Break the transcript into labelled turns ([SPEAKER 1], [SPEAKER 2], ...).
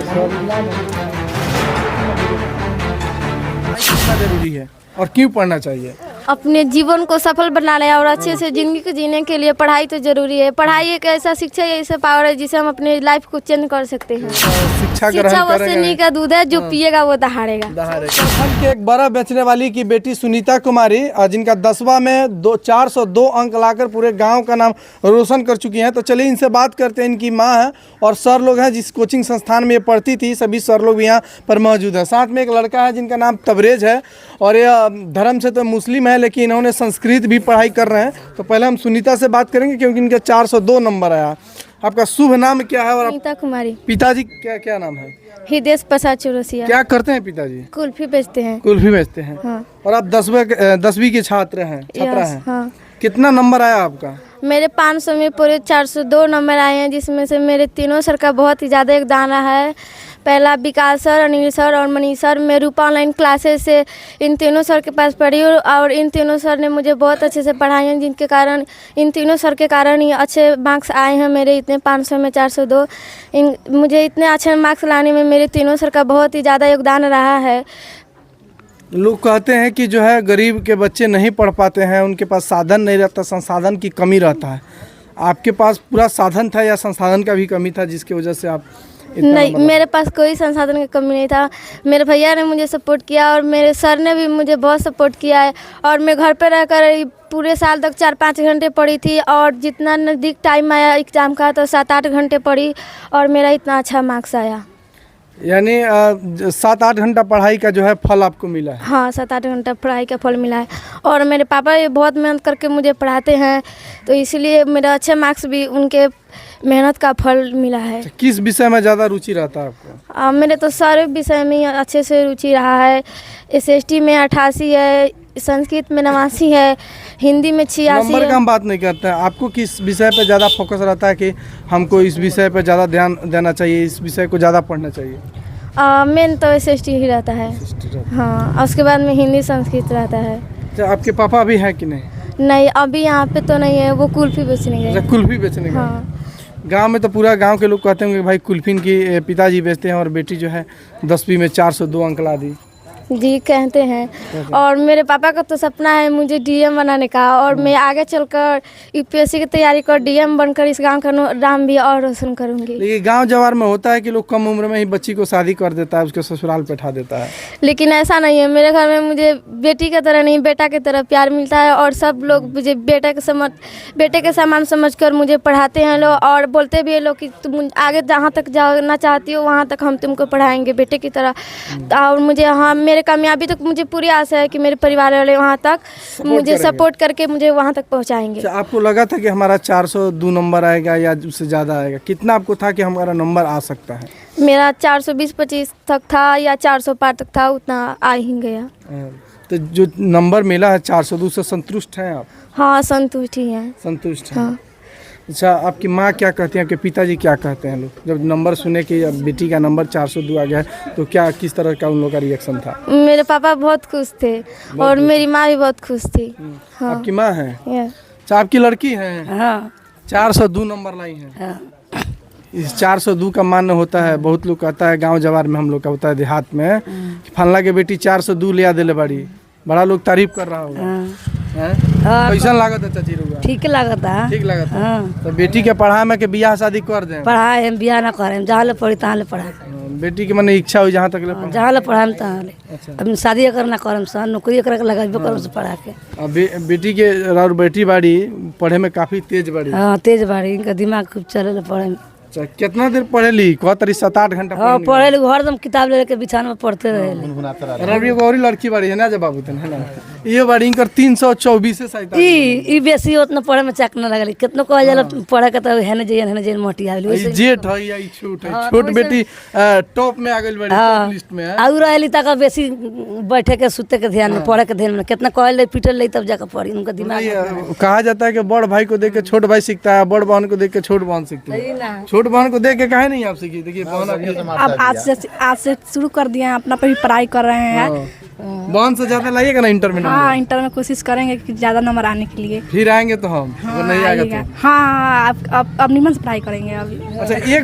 [SPEAKER 1] कितना जरूरी है और क्यों पढ़ना चाहिए?
[SPEAKER 2] अपने जीवन को सफल बनाने और अच्छे से जिंदगी को जीने के लिए पढ़ाई तो जरूरी है। पढ़ाई एक ऐसा शिक्षा है, ऐसा पावर है जिसे हम अपने लाइफ को चेंज कर सकते हैं।
[SPEAKER 1] शिक्षा
[SPEAKER 2] शिक्षा वो सीनी का दूध है, जो पिएगा वो दहाड़ेगा।
[SPEAKER 1] के एक बड़ा बेचने वाली की बेटी सुनीता कुमारी, जिनका 10वां में 402 अंक लाकर पूरे गांव का नाम रोशन कर चुकी हैं। तो चलिए इनसे बात करते हैं। इनकी मां है और सर लोग हैं जिस कोचिंग संस्थान में ये पढ़ती थी, सभी सर लोग भी यहाँ पर मौजूद है। साथ में एक लड़का है जिनका नाम तबरेज है और यह धर्म से तो मुस्लिम है, लेकिन इन्होंने संस्कृत भी पढ़ाई कर रहे हैं। तो पहले हम सुनीता से बात करेंगे क्योंकि इनके 402 नंबर आया। आपका शुभ नाम क्या है और
[SPEAKER 2] सुनीता कुमारी।
[SPEAKER 1] पिताजी क्या नाम है?
[SPEAKER 2] हृदय प्रसाद चौरसिया।
[SPEAKER 1] क्या करते हैं पिताजी?
[SPEAKER 2] कुल्फी बेचते हैं।
[SPEAKER 1] कुल्फी बेचते हैं।
[SPEAKER 2] हाँ।
[SPEAKER 1] और आप 10वीं के छात्रा हैं?
[SPEAKER 2] हाँ।
[SPEAKER 1] कितना नंबर आया आपका?
[SPEAKER 2] मेरे 500 में पूरे 402 नंबर आए हैं, जिसमें से मेरे तीनों सर का बहुत ही ज़्यादा योगदान रहा है। पहला विकास सर, अनिल सर और मनीष सर। मैं रूपा ऑनलाइन क्लासेस से इन तीनों सर के पास पढ़ी और इन तीनों सर ने मुझे बहुत अच्छे से पढ़ाई है, जिनके कारण इन तीनों सर के कारण ही अच्छे मार्क्स आए हैं मेरे। इतने 500 में 402 मुझे इतने अच्छे मार्क्स लाने में मेरे तीनों सर का बहुत ही ज़्यादा योगदान रहा है।
[SPEAKER 1] लोग कहते हैं कि जो है गरीब के बच्चे नहीं पढ़ पाते हैं, उनके पास साधन नहीं रहता, संसाधन की कमी रहता है। आपके पास पूरा साधन था या संसाधन का भी कमी था जिसकी वजह से आप?
[SPEAKER 2] नहीं, मेरे पास कोई संसाधन की कमी नहीं था। मेरे भैया ने मुझे सपोर्ट किया और मेरे सर ने भी मुझे बहुत सपोर्ट किया है। और मैं घर पर रहकर पूरे साल तक 4-5 घंटे पढ़ी थी और जितना नज़दीक टाइम आया एग्ज़ाम का तो 7-8 घंटे पढ़ी और मेरा इतना अच्छा मार्क्स आया।
[SPEAKER 1] यानी 7-8 घंटा पढ़ाई का जो है फल आपको मिला है?
[SPEAKER 2] हाँ, 7-8 घंटा पढ़ाई का फल मिला है। और मेरे पापा ये बहुत मेहनत करके मुझे पढ़ाते हैं, तो इसलिए मेरा अच्छे मार्क्स भी उनके मेहनत का फल मिला है।
[SPEAKER 1] किस विषय में ज़्यादा रुचि रहता है आपको?
[SPEAKER 2] मेरे तो सारे विषय में अच्छे से रुचि रहा है। SST में 88 है, संस्कृत में 89 है, हिंदी में 86
[SPEAKER 1] नंबर
[SPEAKER 2] है।
[SPEAKER 1] का हम बात नहीं करते हैं। आपको किस विषय पर ज़्यादा फोकस रहता है कि हमको इस विषय पर ज़्यादा ध्यान देना चाहिए, इस विषय को ज़्यादा पढ़ना चाहिए?
[SPEAKER 2] मेन तो SST ही रहता है। हाँ, उसके बाद में हिंदी संस्कृत रहता है।
[SPEAKER 1] अच्छा, आपके पापा भी हैं कि नहीं?
[SPEAKER 2] नहीं, अभी यहाँ पे तो नहीं है, वो कुल्फी बेचने गए।
[SPEAKER 1] अच्छा, कुल्फी बेचने गए।
[SPEAKER 2] हाँ।
[SPEAKER 1] गांव में तो पूरा गांव के लोग कहते होंगे कि भाई कुल्फी की पिताजी बेचते हैं और बेटी जो है 10वीं में 402 अंक ला दी।
[SPEAKER 2] जी कहते हैं। और मेरे पापा का तो सपना है मुझे DM बनाने का और मैं आगे चलकर UPSC की तैयारी कर DM बनकर इस गांव का नाम भी और रोशन करूंगी।
[SPEAKER 1] लेकिन गांव जवार में होता है कि लोग कम उम्र में ही बच्ची को शादी कर देता है, उसके ससुराल बैठा देता है।
[SPEAKER 2] लेकिन ऐसा नहीं है, मेरे घर में मुझे बेटी की तरह नहीं बेटा की तरह प्यार मिलता है और सब लोग मुझे बेटे के समान समझकर मुझे पढ़ाते हैं लोग और बोलते भी है लोग कि तुम आगे जहाँ तक जाना चाहती हो वहाँ तक हम तुमको पढ़ाएंगे बेटे की तरह। और मुझे मेरे कामयाबी तक मुझे पूरी आशा है कि मेरे परिवार वाले वहाँ तक मुझे सपोर्ट करके मुझे वहाँ तक पहुँचाएंगे।
[SPEAKER 1] आपको लगा था कि हमारा 402 नंबर आएगा या उससे ज़्यादा आएगा? कितना आपको था कि हमारा नंबर आ सकता है?
[SPEAKER 2] मेरा 420-25 तक था या 400 पार तक था, उतना आ ही गया।
[SPEAKER 1] तो जो नंबर मिला है 402 से संतुष्ट हैं आप?
[SPEAKER 2] हाँ, संतुष्ट ही हैं।
[SPEAKER 1] संतुष्ट हैं।
[SPEAKER 2] हाँ।
[SPEAKER 1] अच्छा, आपकी माँ क्या कहती हैं, आपके पिताजी क्या कहते हैं? लोग जब नंबर सुने कि बेटी का नंबर 402 आ गया है तो क्या किस तरह का उन लोगों का रिएक्शन था?
[SPEAKER 2] मेरे पापा बहुत खुश थे और मेरी माँ भी बहुत खुश थी। हाँ।
[SPEAKER 1] आपकी माँ है? अच्छा, आपकी लड़की है?
[SPEAKER 3] हाँ।
[SPEAKER 1] 402 नंबर लाई है।
[SPEAKER 3] हाँ।
[SPEAKER 1] इस 402 का मान्य होता है, बहुत लोग कहता है गांव जवार में, हम लोग का होता है देहात में कि फलना के बेटी 402 ले आ दिले बड़ी, बड़ा लोग तारीफ कर रहा होगा। कैसा लागत है चाची रुआ?
[SPEAKER 3] ठीक लागत है।
[SPEAKER 1] ठीक लागत है।
[SPEAKER 3] हाँ।
[SPEAKER 1] तो बेटी के पढ़ा में के बियाह शादी कर दें?
[SPEAKER 3] पढ़ाए हम बियाह ना करें, जहाँ ले पढ़ी तहाँ ले पढ़ा।
[SPEAKER 1] बेटी के मन इच्छा हुई जहाँ तक ले पढ़ा?
[SPEAKER 3] जहाँ ले पढ़ाए तहाँ ले।
[SPEAKER 1] अच्छा।
[SPEAKER 3] अब शादी करना करम सा नौकरी कर लगाबे करम से पढ़ा के।
[SPEAKER 1] बेटी के और बेटी बाड़ी पढ़े में काफी तेज बाड़ी।
[SPEAKER 3] हाँ, तेज बाड़ी, इनका दिमाग खूब चले पढ़े में।
[SPEAKER 1] अच्छा, कितना देर पढ़े ली? कहतरी 7-8 घंटा
[SPEAKER 3] हाँ, पढ़े लोग हरदम किताब ले के बिछान में पढ़ते रहे।
[SPEAKER 1] रवि गौरी लड़की बाड़ी है ना जब बाबू है ना, ये बाड़ी इनकर 324 से 47।
[SPEAKER 3] ई बेसी उतना पढ़े में चक न लगल, कितनो कह जाला पढ़े के तो हेने जे मोटी आवेली।
[SPEAKER 1] ये जेठ है या ई छोट है? छोट बेटी टॉप में आ गई बड़ी, टॉप लिस्ट में है।
[SPEAKER 3] आउ रहली तक बेसी बैठे के सुते के ध्यान में, पढ़े के ध्यान में, कितना कहल ले पिटल ले तब जाकर पढ़ी। उनका दिमाग
[SPEAKER 1] कहा जाता है कि बड़ भाई को देख के छोट भाई सीखता है, बड़ बहन को देख के छोट बहन सीखती है। छोट बहन को देख के काहे नहीं आप सीखी? देखिए बहन
[SPEAKER 4] अब आज से शुरू कर दिए हैं, अपना पे भी पढ़ाई कर रहे हैं।
[SPEAKER 1] बहन से ज्यादा लाइएगा ना इंटर में?
[SPEAKER 4] हाँ, इंटर में कोशिश करेंगे कि ज्यादा नंबर आने के लिए।
[SPEAKER 1] फिर आएंगे तो हम,
[SPEAKER 4] हाँ,
[SPEAKER 1] नहीं आएगा तो?
[SPEAKER 4] हाँ, अब निमन से पढ़ाई करेंगे अभी।
[SPEAKER 1] अच्छा, एक